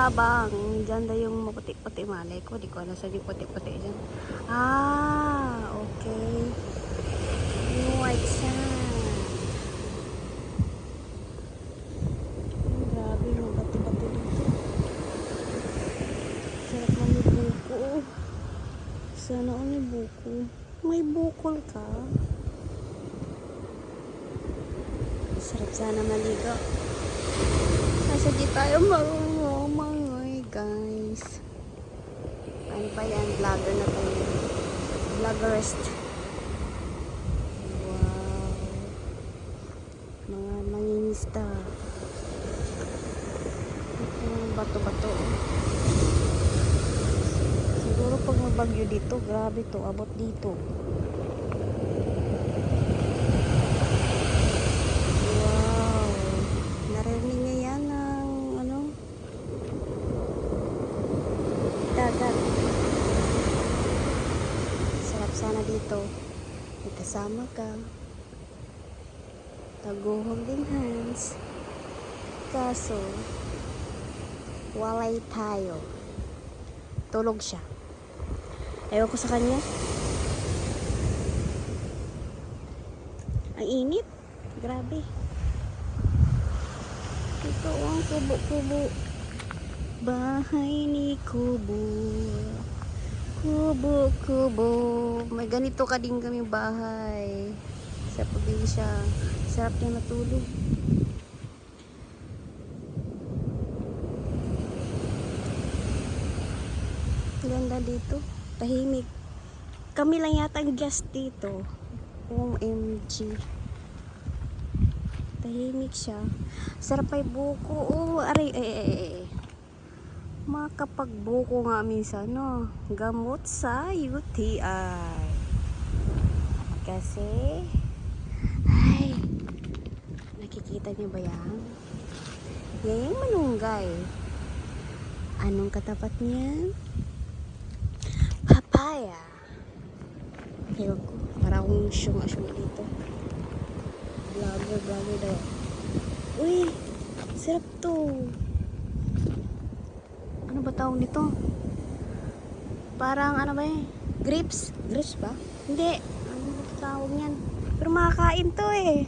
Sabang. Diyan daw yung maputi-puti malay ko. Di ko alam saan yung puti-puti dyan. Ah, okay. Yung white sand. Grabe, yung bato-bato dito. Sarap na may buko. Sana all may buko. May bukol ka. Sarap sana maligo. Kasi di tayo marunong mangoy, guys. Ano pa yan? Vlogger na tayo. Vloggerist. Wow. Mga manginista. Bato-bato. Siguro pag magbagyo dito, grabe to. Abot dito. Dagat. Sarap sana dito. May kasama ka. Taguhog din hands. Kaso, walay tayo. Tulog siya. Ayaw ko sa kanya. Ang init. Grabe. Ito ang kubo-kubo. Bahay ni Kubo. Kubo-kubo. May ganito ka din kami bahay sa probinsya. Sarap niya matulog. Ganda dito. Tahimik. Kami lang yata ang guest dito. OMG. Tahimik siya. Sarap ay buko. Oh, aray. Makapagbuko nga minsan, no? Gamot sa UTI. Kasi, ay, nakikita niyo ba yan? Yan yung manunggay. Anong katapat niyan? Papaya. Ewan ko, para akong syunga-syunga dito. Vlogger daw. Uy, sarap to. Ano ba tawag nito? Parang ano ba eh? Grapes? Grapes ba? Hindi. Ano ba tawag niyan? Pero makakain to eh.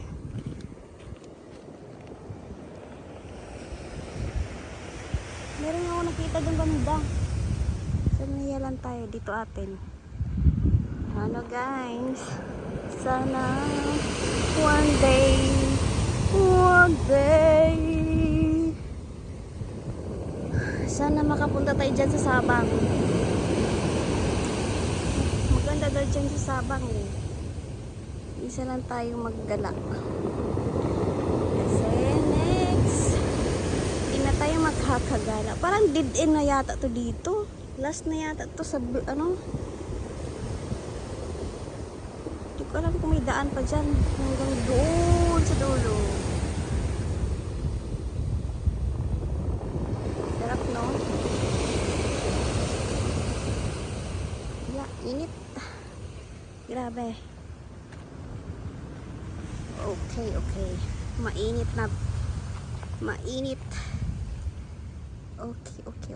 Meron ako nakita doon banda. So nahiyalan tayo dito atin. Ano guys? Sana one day sana makapunta tayo dyan sa Sabang. Maganda daw dyan sa Sabang eh. Isa lang tayo maggala. Kasi next, hindi na tayo magkakagala. Parang dead end na yata to dito. Last na yata to sa ano. Hindi ko alam kung may daan pa dyan. Hanggang doon sa dulo. Init. Grabe. Okay. Mainit na. Mainit. Okay.